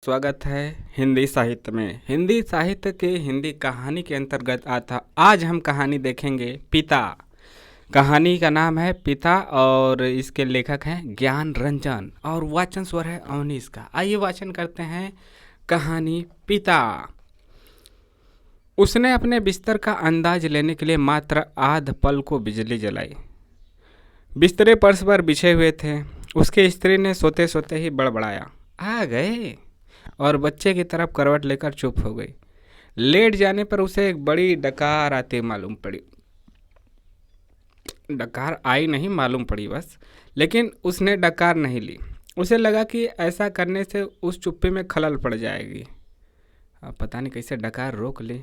स्वागत है हिंदी साहित्य में। हिंदी साहित्य के हिंदी कहानी के अंतर्गत आता आज हम कहानी देखेंगे पिता। कहानी का नाम है पिता और इसके लेखक हैं ज्ञान रंजन और वाचन स्वर है अवनीश का। आइए वाचन करते हैं कहानी पिता। उसने अपने बिस्तर का अंदाज लेने के लिए मात्र आध पल को बिजली जलाई। बिस्तरे फर्श पर बिछे हुए थे। उसकी स्त्री ने सोते सोते ही बड़बड़ाया, आ गए, और बच्चे की तरफ करवट लेकर चुप हो गई। लेट जाने पर उसे एक बड़ी डकार आती मालूम पड़ी। डकार आई नहीं मालूम पड़ी बस, लेकिन उसने डकार नहीं ली। उसे लगा कि ऐसा करने से उस चुप्पी में खलल पड़ जाएगी। अब पता नहीं कैसे डकार रोक ली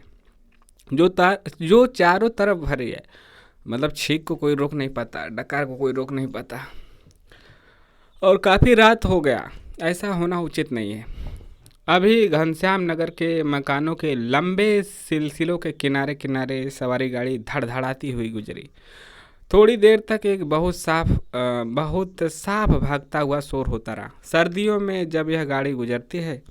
जो चारों तरफ भरी है। मतलब छींक को कोई रोक नहीं पाता, डकार को कोई रोक नहीं पाता। और काफ़ी रात हो गया, ऐसा होना उचित नहीं है। अभी घनश्याम नगर के मकानों के लंबे सिलसिलों के किनारे किनारे सवारी गाड़ी धड़धड़ाती हुई गुजरी। थोड़ी देर तक एक बहुत साफ भागता हुआ शोर होता रहा। सर्दियों में जब यह गाड़ी गुजरती है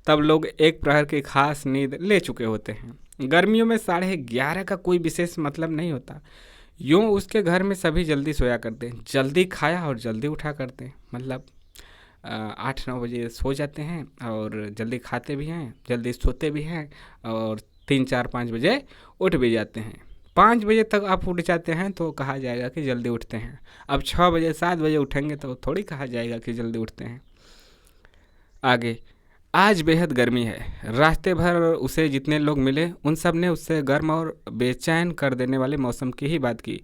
तब लोग एक प्रहर की खास नींद ले चुके होते हैं। गर्मियों में 11:30 का कोई विशेष मतलब नहीं होता। यूँ उसके घर में सभी जल्दी सोया करते, जल्दी खाया और जल्दी उठा करते। मतलब 8-9 बजे सो जाते हैं और जल्दी खाते भी हैं, जल्दी सोते भी हैं और 3-4-5 बजे उठ भी जाते हैं। 5 बजे तक आप उठ जाते हैं तो कहा जाएगा कि जल्दी उठते हैं। अब 6 बजे 7 बजे उठेंगे तो थोड़ी कहा जाएगा कि जल्दी उठते हैं। आगे, आज बेहद गर्मी है। रास्ते भर उसे जितने लोग मिले उन सब ने उससे गर्म और बेचैन कर देने वाले मौसम की ही बात की।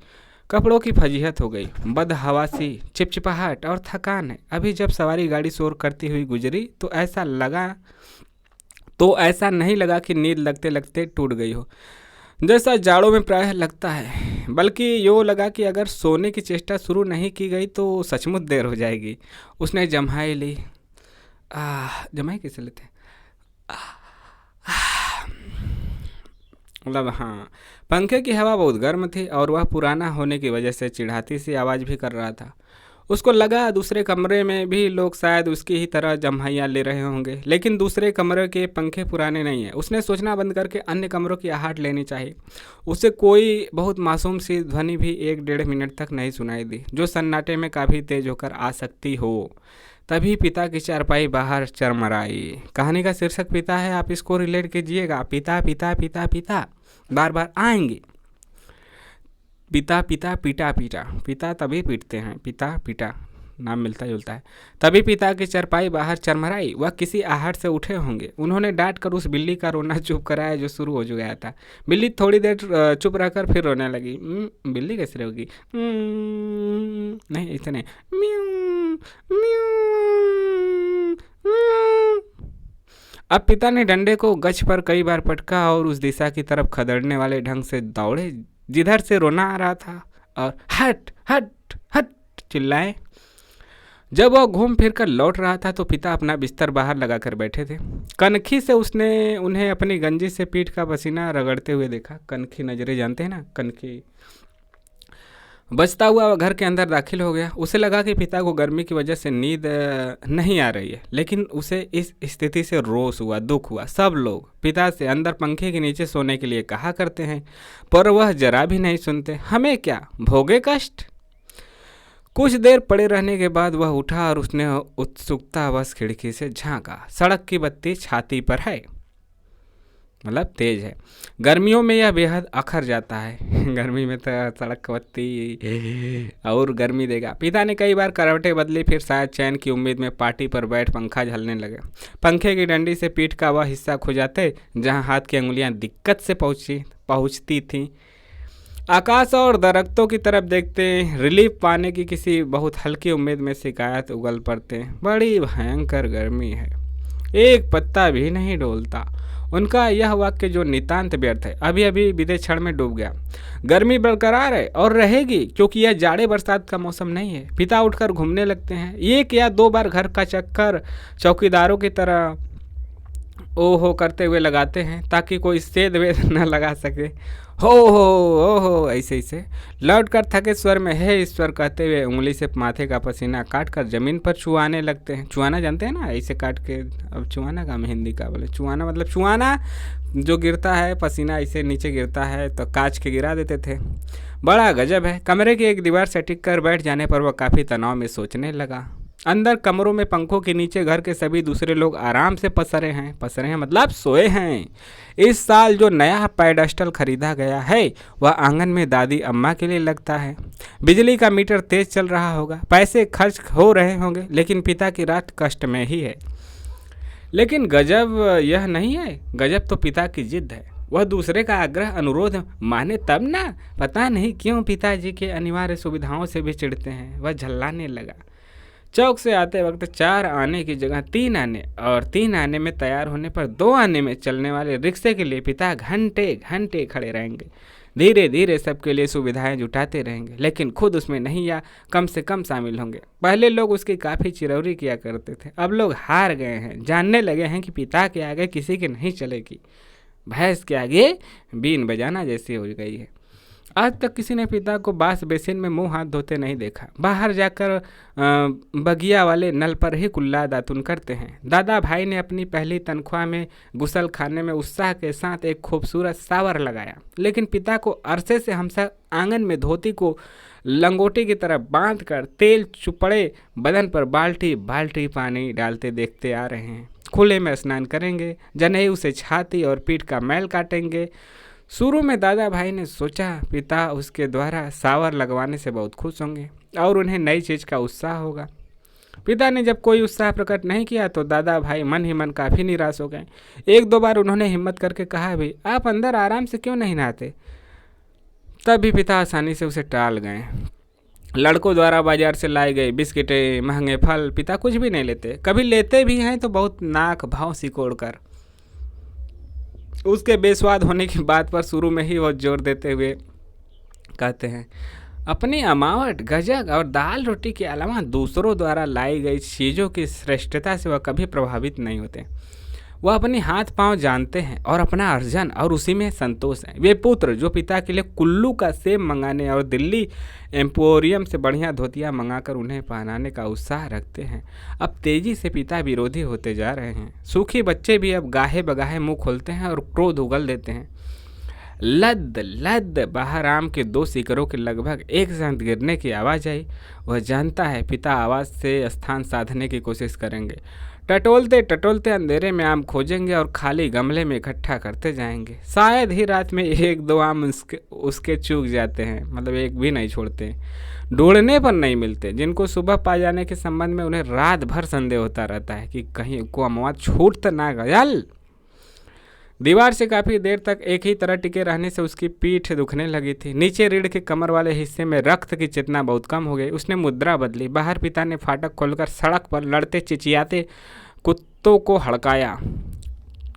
कपड़ों की फजीहत हो गई, बदहवासी, चिपचिपाहट और थकान है। अभी जब सवारी गाड़ी शोर करती हुई गुजरी तो ऐसा नहीं लगा कि नींद लगते लगते टूट गई हो, जैसा जाड़ों में प्रायः लगता है। बल्कि यूँ लगा कि अगर सोने की चेष्टा शुरू नहीं की गई तो सचमुच देर हो जाएगी। उसने जम्हाई ली। जम्हाई कैसे लेते हैं? मतलब हाँ, पंखे की हवा बहुत गर्म थी और वह पुराना होने की वजह से चिढ़ाती सी आवाज़ भी कर रहा था। उसको लगा दूसरे कमरे में भी लोग शायद उसकी ही तरह जम्हाइयाँ ले रहे होंगे, लेकिन दूसरे कमरे के पंखे पुराने नहीं हैं। उसने सोचना बंद करके अन्य कमरों की आहट लेनी चाहिए। उसे कोई बहुत मासूम सी ध्वनि भी 1-1.5 मिनट तक नहीं सुनाई दी, जो सन्नाटे में काफ़ी तेज होकर आ सकती हो। तभी पिता की चारपाई बाहर चरमराई। कहानी का शीर्षक पिता है, आप इसको रिलेट कीजिएगा। पिता पिता पिता पिता बार बार आएंगे। पिता पिता पीटा पीटा, पिता तभी पीटते हैं, पिता पिटा नाम मिलता जुलता है। तभी पिता की चारपाई बाहर चरमराई। वह किसी आहट से उठे होंगे। उन्होंने डांट कर उस बिल्ली का रोना चुप कराया जो शुरू हो गया था। बिल्ली थोड़ी देर चुप रहकर फिर रोने लगी। बिल्ली कैसे रोगी? नहीं, ऐसे नहीं, म्याऊं, म्याऊं, म्याऊं। अब पिता ने डंडे को गच पर कई बार पटका और उस दिशा की तरफ खदेड़ने वाले ढंग से दौड़े जिधर से रोना आ रहा था, और हट हट हट चिल्लाए। जब वह घूम फिर कर लौट रहा था तो पिता अपना बिस्तर बाहर लगाकर बैठे थे। कनखी से उसने उन्हें अपनी गंजी से पीठ का पसीना रगड़ते हुए देखा। कनखी नजरें जानते हैं ना, कनखी। बचता हुआ वह घर के अंदर दाखिल हो गया। उसे लगा कि पिता को गर्मी की वजह से नींद नहीं आ रही है, लेकिन उसे इस स्थिति से रोष हुआ, दुख हुआ। सब लोग पिता से अंदर पंखे के नीचे सोने के लिए कहा करते हैं, पर वह जरा भी नहीं सुनते। हमें क्या, भोगे कष्ट। कुछ देर पड़े रहने के बाद वह उठा और उसने उत्सुकतावश खिड़की से झांका। सड़क की बत्ती छाती पर है, मतलब तेज है। गर्मियों में यह बेहद अखर जाता है। गर्मी में तो सड़क की बत्ती और गर्मी देगा। पिता ने कई बार करवटें बदली, फिर शायद चैन की उम्मीद में पार्टी पर बैठ पंखा झलने लगे। पंखे की डंडी से पीठ का वह हिस्सा खुजाते जहां हाथ की अंगुलियां दिक्कत से पहुंचती थीं। आकाश और दरख्तों की तरफ देखते, रिलीफ पाने की किसी बहुत हल्की उम्मीद में शिकायत उगल पड़ते, बड़ी भयंकर गर्मी है, एक पत्ता भी नहीं डोलता। उनका यह वाक्य जो नितांत व्यर्थ है, अभी अभी बीते क्षण में डूब गया। गर्मी बरकरार है और रहेगी, क्योंकि यह जाड़े बरसात का मौसम नहीं है। पिता उठकर घूमने लगते हैं। 1 या 2 बार घर का चक्कर चौकीदारों की तरह ओ हो करते हुए लगाते हैं ताकि कोई सेध वेद न लगा सके। हो हो ओ हो ऐसे ऐसे लौट कर थके स्वर में हे ईश्वर कहते हुए उंगली से माथे का पसीना काट कर जमीन पर चुआने लगते हैं। चुआना जानते हैं ना, ऐसे काट के। अब चुआना का मैं हिंदी का बोले, चुआना मतलब चुआना जो गिरता है पसीना ऐसे नीचे गिरता है तो काच के गिरा देते थे। बड़ा गजब है। कमरे की एक दीवार से टिक कर बैठ जाने पर वह काफ़ी तनाव में सोचने लगा। अंदर कमरों में पंखों के नीचे घर के सभी दूसरे लोग आराम से पसरे हैं मतलब सोए हैं। इस साल जो नया पेडेस्टल खरीदा गया है वह आंगन में दादी अम्मा के लिए लगता है। बिजली का मीटर तेज चल रहा होगा, पैसे खर्च हो रहे होंगे, लेकिन पिता की रात कष्ट में ही है। लेकिन गजब यह नहीं है, गजब तो पिता की जिद है। वह दूसरे का आग्रह अनुरोध माने तब ना। पता नहीं क्यों पिताजी के अनिवार्य सुविधाओं से भी चिढ़ते हैं। वह झल्लाने लगा। चौक से आते वक्त 4 आने की जगह 3 आने और 3 आने में तैयार होने पर 2 आने में चलने वाले रिक्शे के लिए पिता घंटे घंटे खड़े रहेंगे। धीरे धीरे सबके लिए सुविधाएं जुटाते रहेंगे, लेकिन खुद उसमें नहीं या कम से कम शामिल होंगे। पहले लोग उसकी काफ़ी चिरौरी किया करते थे, अब लोग हार गए हैं। जानने लगे हैं कि पिता के आगे किसी की नहीं चलेगी। भैंस के आगे बीन बजाना जैसी हो गई है। आज तक किसी ने पिता को बास बेसिन में मुंह हाथ धोते नहीं देखा। बाहर जाकर बगिया वाले नल पर ही कुल्ला दातुन करते हैं। दादा भाई ने अपनी पहली तनख्वाह में गुसल खाने में उत्साह के साथ एक खूबसूरत सावर लगाया, लेकिन पिता को अरसे से हम सब आंगन में धोती को लंगोटी की तरह बांध कर तेल चुपड़े बदन पर बाल्टी बाल्टी पानी डालते देखते आ रहे हैं। खुले में स्नान करेंगे, जनेऊ से छाती और पीठ का मैल काटेंगे। शुरू में दादा भाई ने सोचा पिता उसके द्वारा सावर लगवाने से बहुत खुश होंगे और उन्हें नई चीज़ का उत्साह होगा। पिता ने जब कोई उत्साह प्रकट नहीं किया तो दादा भाई मन ही मन काफ़ी निराश हो गए। 1-2 बार उन्होंने हिम्मत करके कहा भी आप अंदर आराम से क्यों नहीं नहाते, तब भी पिता आसानी से उसे टाल गए। लड़कों द्वारा बाजार से लाए गए बिस्किटें, महंगे फल पिता कुछ भी नहीं लेते, कभी लेते भी हैं तो बहुत नाक भाव सिकोड़ कर। उसके बेस्वाद होने की बात पर शुरू में ही वो जोर देते हुए कहते हैं अपनी अमावट गजक और दाल रोटी के अलावा दूसरों द्वारा लाई गई चीज़ों की श्रेष्ठता से वह कभी प्रभावित नहीं होते। वह अपने हाथ पांव जानते हैं और अपना अर्जन और उसी में संतोष है। वे पुत्र जो पिता के लिए कुल्लू का सेब मंगाने और दिल्ली एम्पोरियम से बढ़िया धोतियाँ मंगाकर उन्हें पहनाने का उत्साह रखते हैं, अब तेजी से पिता विरोधी होते जा रहे हैं। सूखी बच्चे भी अब गाहे बगाहे मुंह खोलते हैं और क्रोध उगल देते हैं। लद लद बाहर आम के 2 सीकरों के लगभग एक साथ गिरने की आवाज़ आई। वह जानता है पिता आवाज़ से स्थान साधने की कोशिश करेंगे। टटोलते टटोलते अंधेरे में आम खोजेंगे और खाली गमले में इकट्ठा करते जाएंगे। शायद ही रात में 1-2 आम उसके चूक जाते हैं, मतलब एक भी नहीं छोड़ते, ढूंढने पर नहीं मिलते। जिनको सुबह पा जाने के संबंध में उन्हें रात भर संदेह होता रहता है कि कहीं को अमवा छूट तो ना गयल। दीवार से काफ़ी देर तक एक ही तरह टिके रहने से उसकी पीठ दुखने लगी थी। नीचे रीढ़ के कमर वाले हिस्से में रक्त की चेतना बहुत कम हो गई। उसने मुद्रा बदली। बाहर पिता ने फाटक खोलकर सड़क पर लड़ते चिचियाते कुत्तों को हड़काया।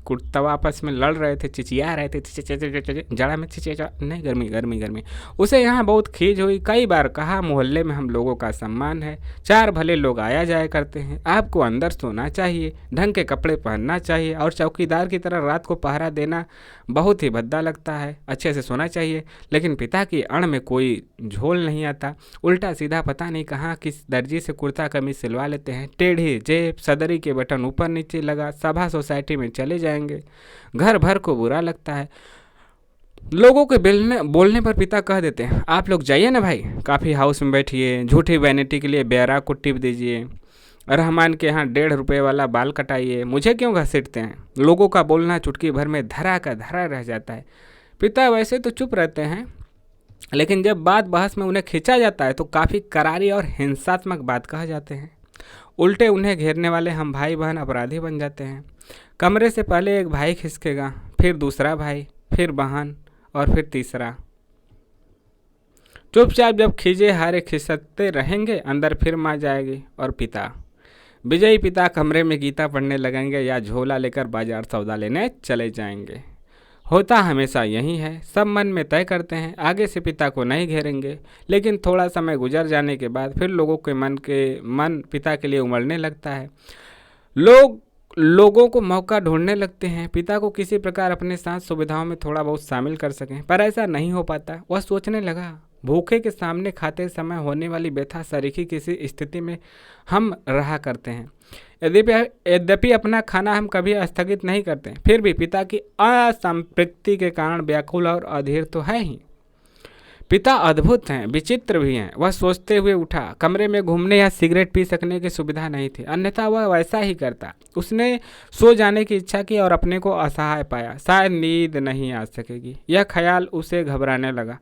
कुत्ता आपस में लड़ रहे थे, चिचिया रहे थे, जड़ा में चिचिया नहीं, गर्मी गर्मी गर्मी। उसे यहाँ बहुत खीज हुई। कई बार कहा मोहल्ले में हम लोगों का सम्मान है, 4 भले लोग आया जाया करते हैं, आपको अंदर सोना चाहिए, ढंग के कपड़े पहनना चाहिए और चौकीदार की तरह रात को पहरा देना बहुत ही भद्दा लगता है, अच्छे से सोना चाहिए। लेकिन पिता की अण में कोई झोल नहीं आता। उल्टा सीधा पता नहीं कहाँ किस दर्जी से कुर्ता कमीज सिलवा लेते हैं। टेढ़ी जेब, सदरी के बटन ऊपर नीचे लगा, सभा सोसाइटी में चले जाएंगे। घर भर को बुरा लगता है। लोगों के बोलने पर पिता कह देते हैं आप लोग जाइए ना भाई, काफ़ी हाउस में बैठिए, झूठी वैनिटी के लिए बेरा को टिप दीजिए, रहमान के यहाँ 1.5 रुपये वाला बाल कटाइए, मुझे क्यों घसीटते हैं। लोगों का बोलना चुटकी भर में धरा का धरा रह जाता है। पिता वैसे तो चुप रहते हैं, लेकिन जब बात बहस में उन्हें खींचा जाता है तो काफ़ी करारी और हिंसात्मक बात कह जाते हैं। उल्टे उन्हें घेरने वाले हम भाई बहन अपराधी बन जाते हैं। कमरे से पहले एक भाई खिसकेगा, फिर दूसरा भाई, फिर बहन और फिर तीसरा। चुपचाप जब खींचे हारे खिसकते रहेंगे, अंदर फिर माँ जाएगी और पिता विजयी पिता कमरे में गीता पढ़ने लगेंगे या झोला लेकर बाजार सौदा लेने चले जाएंगे। होता हमेशा यही है। सब मन में तय करते हैं आगे से पिता को नहीं घेरेंगे, लेकिन थोड़ा समय गुजर जाने के बाद फिर लोगों के मन पिता के लिए उमड़ने लगता है। लोग लोगों को मौका ढूंढने लगते हैं पिता को किसी प्रकार अपने साथ सुविधाओं में थोड़ा बहुत शामिल कर सकें, पर ऐसा नहीं हो पाता। वह सोचने लगा, भूखे के सामने खाते समय होने वाली व्यथा सरीखी किसी स्थिति में हम रहा करते हैं। यद्यपि अपना खाना हम कभी स्थगित नहीं करते, फिर भी पिता की असंतृप्ति के कारण व्याकुल और अधीर तो है ही। पिता अद्भुत हैं, विचित्र भी हैं। वह सोचते हुए उठा। कमरे में घूमने या सिगरेट पी सकने की सुविधा नहीं थी, अन्यथा वह वैसा ही करता। उसने सो जाने की इच्छा की और अपने को असहाय पाया। शायद नींद नहीं आ सकेगी, यह ख्याल उसे घबराने लगा।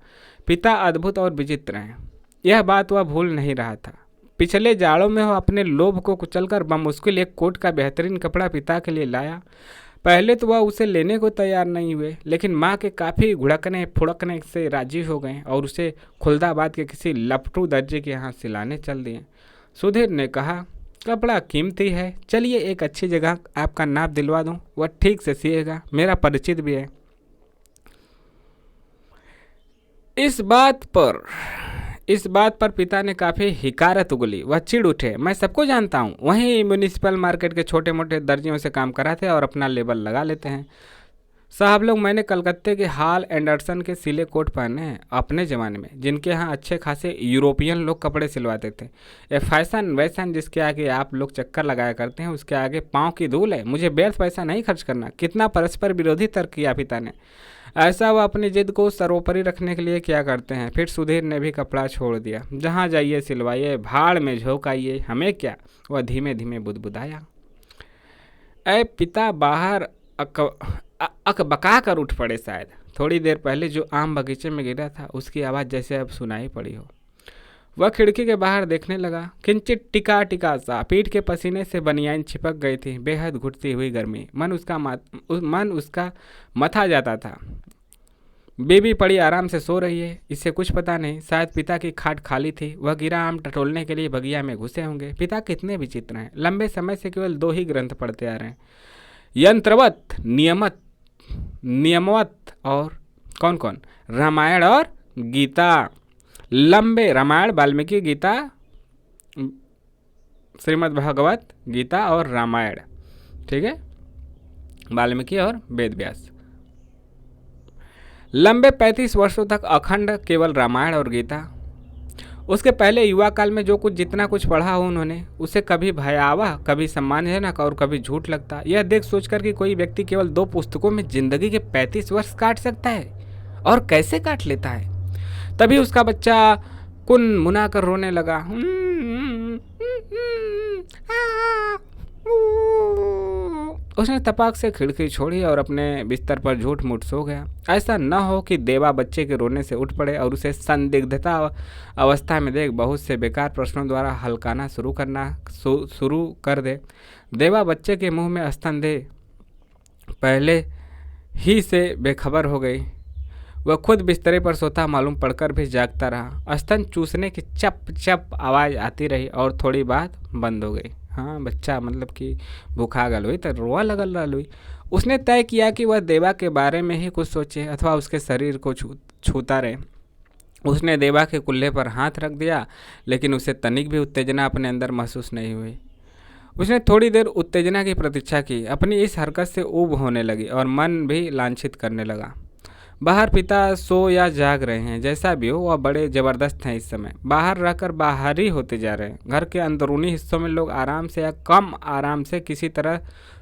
पिता अद्भुत और विचित्र हैं, यह बात वह भूल नहीं रहा था। पिछले जाड़ों में वह अपने लोभ को कुचलकर बमुश्किल एक कोट का बेहतरीन कपड़ा पिता के लिए लाया। पहले तो वह उसे लेने को तैयार नहीं हुए, लेकिन माँ के काफ़ी घुड़कने फुड़कने से राजी हो गए और उसे खुलदाबाद के किसी लपटू दर्जे के यहाँ सिलाने चल दिए। सुधीर ने कहा, कपड़ा कीमती है, चलिए एक अच्छी जगह आपका नाप दिलवा दूँ, वह ठीक से सिएगा, मेरा परिचित भी है। इस बात पर पिता ने काफ़ी हिकारत उगली। वह चिढ़ उठे, मैं सबको जानता हूँ, वहीं म्यूनिसिपल मार्केट के छोटे मोटे दर्जियों से काम कराते और अपना लेबल लगा लेते हैं। साहब लोग, मैंने कलकत्ते के हॉल एंडरसन के सिले कोट पहने हैं अपने ज़माने में, जिनके यहाँ अच्छे खासे यूरोपियन लोग कपड़े सिलवाते थे। ये फैशन वैसन जिसके आगे आप लोग चक्कर लगाया करते हैं, उसके आगे पाँव की धूल है। मुझे व्यर्थ पैसा नहीं खर्च करना। कितना परस्पर विरोधी तर्क किया पिता ने। ऐसा वह अपनी जिद को सर्वोपरि रखने के लिए क्या करते हैं। फिर सुधीर ने भी कपड़ा छोड़ दिया। जहाँ जाइए सिलवाइए, भाड़ में झोंकाइए, हमें क्या, वह धीमे धीमे बुदबुदाया। ऐ पिता बाहर अकबका कर उठ पड़े। शायद थोड़ी देर पहले जो आम बगीचे में गिरा था, उसकी आवाज़ जैसे अब सुनाई पड़ी हो। वह खिड़की के बाहर देखने लगा। किंचित टिका टिका सा पीठ के पसीने से बनियान छिपक गई थी। बेहद घुटती हुई गर्मी, मन उसका मथा जाता था। बेबी पड़ी आराम से सो रही है, इससे कुछ पता नहीं। शायद पिता की खाट खाली थी, वह गिरा आम टटोलने के लिए बगिया में घुसे होंगे। पिता कितने विचित्र हैं, लंबे समय से केवल 2 ही ग्रंथ पढ़ते आ रहे हैं, यंत्रवत, नियमवत और कौन, रामायण और गीता। लंबे रामायण, वाल्मीकि, गीता, श्रीमद् भागवत गीता और रामायण, ठीक है, वाल्मीकि और वेद व्यास। लंबे 35 वर्षों तक अखंड केवल रामायण और गीता। उसके पहले युवा काल में जो कुछ जितना कुछ पढ़ा हो उन्होंने, उसे कभी भयावह, कभी सम्मानजनक और कभी झूठ लगता। यह देख सोचकर कि कोई व्यक्ति केवल 2 पुस्तकों में जिंदगी के 35 वर्ष काट सकता है, और कैसे काट लेता है। तभी उसका बच्चा कुन मुना कर रोने लगा। उसने तपाक से खिड़की छोड़ी और अपने बिस्तर पर झूठ मूठ सो गया। ऐसा न हो कि देवा बच्चे के रोने से उठ पड़े और उसे संदिग्धता अवस्था में देख बहुत से बेकार प्रश्नों द्वारा हल्काना शुरू कर दे। देवा बच्चे के मुंह में स्तन दे पहले ही से बेखबर हो गई। वह खुद बिस्तरे पर सोता मालूम पड़कर भी जागता रहा। स्तन चूसने की चप चप आवाज़ आती रही और थोड़ी बात बंद हो गई। हाँ, बच्चा मतलब कि भूखा गल हुई तो रोआ लगल रहा हुई। उसने तय किया कि वह देवा के बारे में ही कुछ सोचे अथवा उसके शरीर को छूता रहे। उसने देवा के कुल्हे पर हाथ रख दिया, लेकिन उसे तनिक भी उत्तेजना अपने अंदर महसूस नहीं हुई। उसने थोड़ी देर उत्तेजना की प्रतीक्षा की। अपनी इस हरकत से ऊब होने लगी और मन भी लांछित करने लगा। बाहर पिता सो या जाग रहे हैं, जैसा भी हो वह बड़े ज़बरदस्त हैं। इस समय बाहर रहकर बाहरी होते जा रहे हैं। घर के अंदरूनी हिस्सों में लोग आराम से या कम आराम से किसी तरह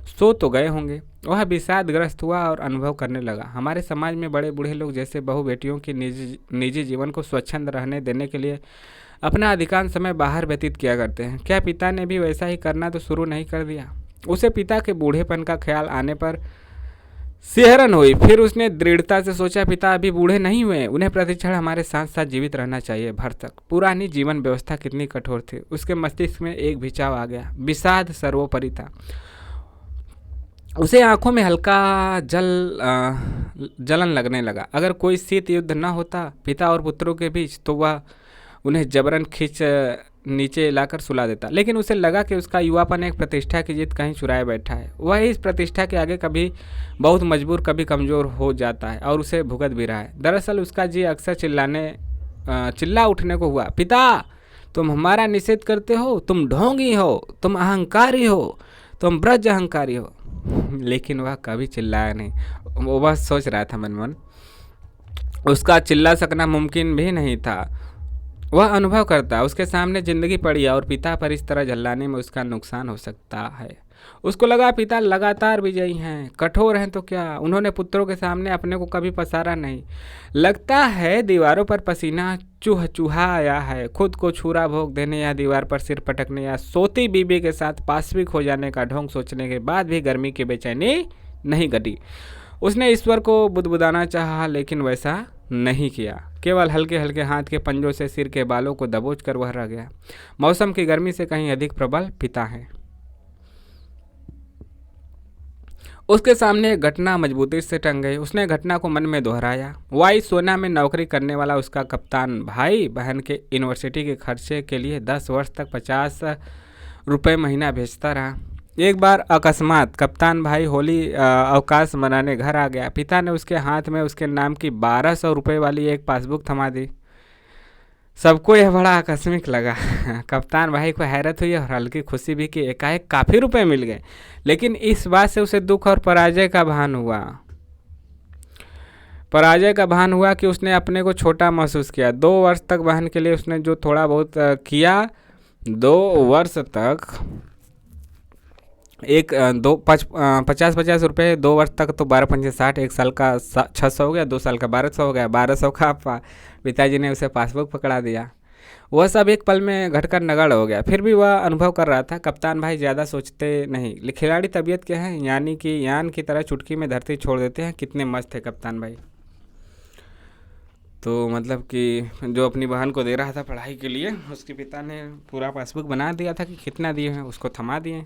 सो तो गए होंगे। वह विषादग्रस्त हुआ और अनुभव करने लगा, हमारे समाज में बड़े बूढ़े लोग जैसे बहू बेटियों की निजी जीवन को स्वच्छंद रहने देने के लिए अपना अधिकांश समय बाहर व्यतीत किया करते हैं। क्या पिता ने भी वैसा ही करना तो शुरू नहीं कर दिया? उसे पिता के बूढ़ेपन का ख्याल आने पर सिहरन हुई। फिर उसने दृढ़ता से सोचा, पिता अभी बूढ़े नहीं हुए, उन्हें प्रतिक्षण हमारे साथ साथ जीवित रहना चाहिए भर तक। पुरानी जीवन व्यवस्था कितनी कठोर थी। उसके मस्तिष्क में एक भिचाव आ गया। विषाद सर्वोपरि था। उसे आंखों में हल्का जलन लगने लगा। अगर कोई शीत युद्ध न होता पिता और पुत्रों के बीच, तो वह उन्हें जबरन खींच नीचे लाकर सुला देता। लेकिन उसे लगा कि उसका युवापन एक प्रतिष्ठा की जिद कहीं चुराए बैठा है। वह इस प्रतिष्ठा के आगे कभी बहुत मजबूर, कभी कमज़ोर हो जाता है और उसे भुगत भी रहा है। दरअसल उसका जी अक्सर चिल्ला उठने को हुआ, पिता तुम हमारा निषेध करते हो, तुम ढोंगी हो, तुम अहंकारी हो, तुम ब्रज अहंकारी हो। लेकिन वह कभी चिल्लाया नहीं, वो बस सोच रहा था मन मन। उसका चिल्ला सकना मुमकिन भी नहीं था। वह अनुभव करता, उसके सामने जिंदगी पड़ी है और पिता पर इस तरह झल्लाने में उसका नुकसान हो सकता है। उसको लगा पिता लगातार विजयी हैं, कठोर हैं तो क्या, उन्होंने पुत्रों के सामने अपने को कभी पसारा नहीं। लगता है दीवारों पर पसीना चूह चूहा आया है। खुद को छुरा भोग देने या दीवार पर सिर पटकने या सोती बीबी के साथ पाशविक हो जाने का ढोंग सोचने के बाद भी गर्मी की बेचैनी नहीं घटी। उसने ईश्वर को बुदबुदाना चाहा, लेकिन वैसा नहीं किया। केवल हल्के हल्के हाथ के पंजों से सिर के बालों को दबोच कर वह रह गया। मौसम की गर्मी से कहीं अधिक प्रबल पिता है। उसके सामने एक घटना मजबूती से टंग गई। उसने घटना को मन में दोहराया। वाई सोना में नौकरी करने वाला उसका कप्तान भाई बहन के यूनिवर्सिटी के खर्चे के लिए 10 वर्ष तक 50 रुपये महीना भेजता रहा। एक बार अकस्मात कप्तान भाई होली अवकाश मनाने घर आ गया। पिता ने उसके हाथ में उसके नाम की 1200 रुपये वाली एक पासबुक थमा दी। सबको यह बड़ा आकस्मिक लगा। कप्तान भाई को हैरत हुई और हल्की खुशी भी कि एकाएक काफ़ी रुपए मिल गए, लेकिन इस बात से उसे दुख और पराजय का भान हुआ। कि उसने अपने को छोटा महसूस किया। 2 वर्ष तक बहन के लिए उसने जो थोड़ा बहुत किया, 2 वर्ष तक 50-50 रुपये, 2 वर्ष तक तो 12×5=60, 1 साल का 600 हो गया, 2 साल का 1200 हो गया। 1200 का पिताजी ने उसे पासबुक पकड़ा दिया। वह सब एक पल में घटकर नगण्य हो गया। फिर भी वह अनुभव कर रहा था, कप्तान भाई ज़्यादा सोचते नहीं, खिलाड़ी तबीयत के हैं, यानी कि यान की तरह चुटकी में धरती छोड़ देते हैं। कितने मस्त थे कप्तान भाई। तो मतलब कि जो अपनी बहन को दे रहा था पढ़ाई के लिए, उसके पिता ने पूरा पासबुक बना दिया था कि कितना दिए हैं, उसको थमा दिए।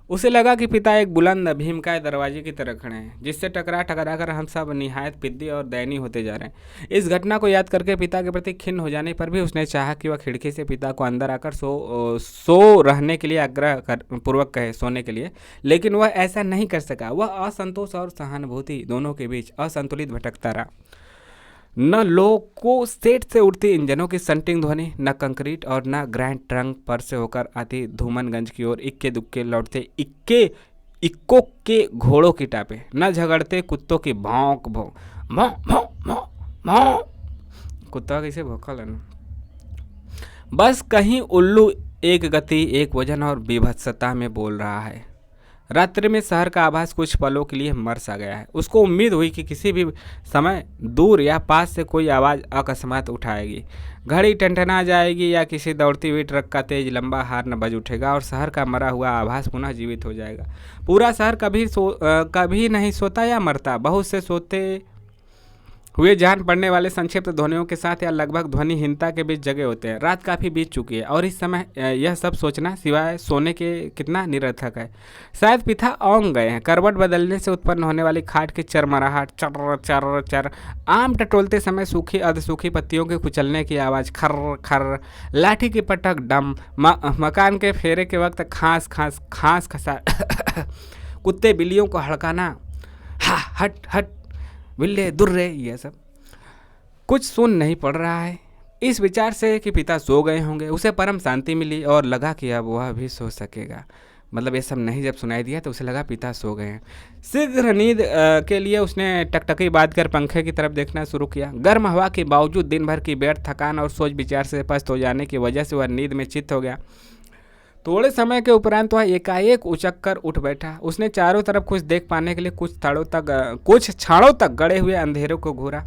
उसे लगा कि पिता एक बुलंद भीमकाय दरवाजे की तरह खड़े हैं, जिससे टकरा टकरा कर हम सब निहायत पिद्दी और दयनीय होते जा रहे हैं। इस घटना को याद करके पिता के प्रति खिन्न हो जाने पर भी उसने चाहा कि वह खिड़की से पिता को अंदर आकर सो रहने के लिए आग्रह पूर्वक कहे, सोने के लिए, लेकिन वह ऐसा नहीं कर सका। वह असंतोष और सहानुभूति दोनों के बीच असंतुलित भटकता रहा। न लोको सेट से उठती इंजनों की संटिंग ध्वनि, न कंक्रीट और न ग्रैंड ट्रंक पर से होकर आती धूमनगंज की ओर इक्के दुक्के लौटते इक्को के घोड़ों की टापे, न झगड़ते कुत्तों की भौंक भौंक भौंक भौंक भौंक भौंक। कुत्ता कैसे भौंकल है। बस कहीं उल्लू एक गति, एक वजन और बीभत्सता में बोल रहा है। रात्रि में शहर का आभास कुछ पलों के लिए मर सा गया है। उसको उम्मीद हुई कि किसी भी समय दूर या पास से कोई आवाज़ अकस्मात उठाएगी, घड़ी टनटना जाएगी या किसी दौड़ती हुई ट्रक का तेज लंबा हार्न बज उठेगा और शहर का मरा हुआ आभास पुनः जीवित हो जाएगा। पूरा शहर कभी नहीं सोता या मरता। बहुत से सोते हुए जान पड़ने वाले संक्षिप्त ध्वनियों के साथ या लगभग ध्वनिहीनता के बीच जगे होते हैं। रात काफ़ी बीत चुकी है और इस समय यह सब सोचना सिवाय सोने के कितना निरर्थक है। शायद पिता औंग गए हैं। करवट बदलने से उत्पन्न होने वाली खाट की चरमराहट, चर चर चर, आम टटोलते समय सूखी अर्धसूखी पत्तियों के कुचलने की आवाज़, खर्र खर्र, लाठी की पटक डम, मकान के फेरे के वक्त खांस खांस खांस खसा, कुत्ते बिल्लियों को हड़काना, हा हट हट बिल्ले दुर्रे, यह सब कुछ सुन नहीं पड़ रहा है। इस विचार से कि पिता सो गए होंगे उसे परम शांति मिली और लगा कि अब वह भी सो सकेगा। मतलब ये सब नहीं जब सुनाई दिया तो उसे लगा पिता सो गए हैं। शीघ्र नींद के लिए उसने टकटकी बांध कर पंखे की तरफ देखना शुरू किया। गर्म हवा के बावजूद दिन भर की व्यर्थ थकान और सोच विचार से पस्त हो जाने की वजह से वह नींद में चित्त हो गया। थोड़े समय के उपरांत वह एकाएक उचक कर उठ बैठा। उसने चारों तरफ कुछ देख पाने के लिए कुछ क्षणों तक गड़े हुए अंधेरों को घूरा।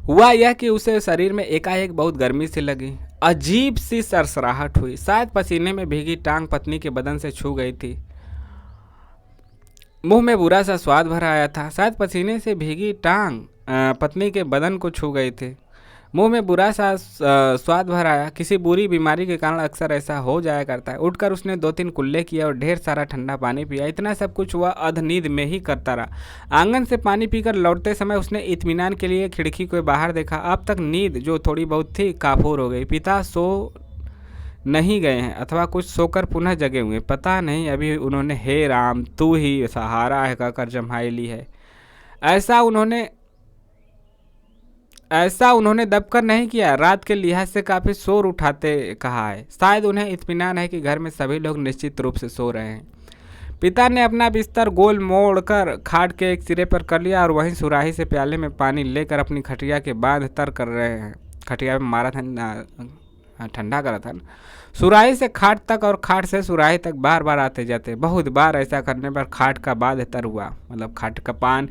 हुआ यह कि उसे शरीर में एकाएक बहुत गर्मी सी लगी। अजीब सी सरसराहट हुई। शायद पसीने में भीगी टांग पत्नी के बदन से छू गई थी। मुंह में बुरा सा स्वाद भर आया था। शायद पसीने से भीगी टांग पत्नी के बदन को छू गई थी। मुंह में बुरा सा स्वाद भर आया। किसी बुरी बीमारी के कारण अक्सर ऐसा हो जाया करता है। उठकर उसने 2-3 कुल्ले किए और ढेर सारा ठंडा पानी पिया। इतना सब कुछ वह अधनींद में ही करता रहा। आंगन से पानी पीकर लौटते समय उसने इत्मीनान के लिए खिड़की को बाहर देखा। अब तक नींद जो थोड़ी बहुत थी काफूर हो गई। पिता सो नहीं गए हैं अथवा कुछ सोकर पुनः जगे हुए, पता नहीं। अभी उन्होंने हे राम तू ही सहारा है कहकर जम्हाई ली है। ऐसा उन्होंने दबकर नहीं किया, रात के लिहाज से काफी शोर उठाते कहा है। शायद उन्हें इत्मीनान है कि घर में सभी लोग निश्चित रूप से सो रहे हैं। पिता ने अपना बिस्तर गोल मोड़ कर खाट के एक सिरे पर कर लिया और वहीं सुराही से प्याले में पानी लेकर अपनी खटिया के बांध तर कर रहे हैं। खटिया में मारा था, ठंडा करा था। सुराही से खाट तक और खाट से सुराही तक बार बार आते जाते। बहुत बार ऐसा करने पर खाट का बांध तर हुआ, मतलब खाट का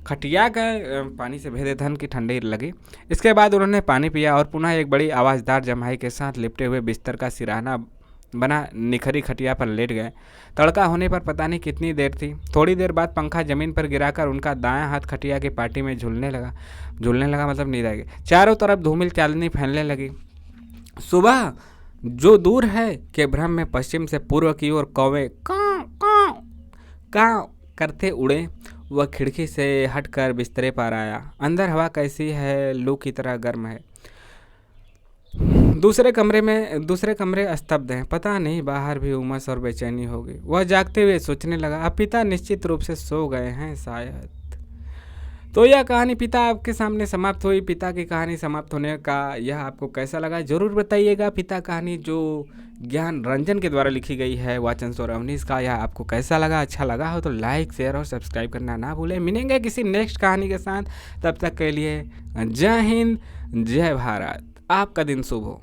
खटिया का पानी से भेदे धन की ठंडी लगी। इसके बाद उन्होंने पानी पिया और पुनः एक बड़ी आवाज़दार जम्हाई के साथ लिपटे हुए बिस्तर का सिराना बना निखरी खटिया पर लेट गए। तड़का होने पर पता नहीं कितनी देर थी। थोड़ी देर बाद पंखा जमीन पर गिराकर उनका दायां हाथ खटिया की पार्टी में झूलने लगा मतलब नींद आ गई। चारों तरफ धूमिल चांदनी फैलने लगी। सुबह जो दूर है के भ्रम में पश्चिम से पूर्व की ओर कौवे कां कां कां करते उड़े। वह खिड़की से हटकर बिस्तरे पर आया। अंदर हवा कैसी है, लू की तरह गर्म है। दूसरे कमरे स्तब्ध हैं। पता नहीं बाहर भी उमस और बेचैनी होगी। वह जागते हुए सोचने लगा, अब पिता निश्चित रूप से सो गए हैं शायद। तो यह कहानी पिता आपके सामने समाप्त हुई। पिता की कहानी समाप्त होने का यह आपको कैसा लगा ज़रूर बताइएगा। पिता कहानी जो ज्ञान रंजन के द्वारा लिखी गई है वाचन और अवनीश का, यह आपको कैसा लगा? अच्छा लगा हो तो लाइक शेयर और सब्सक्राइब करना ना भूलें। मिलेंगे किसी नेक्स्ट कहानी के साथ, तब तक के लिए जय हिंद जय भारत। आपका दिन शुभ हो।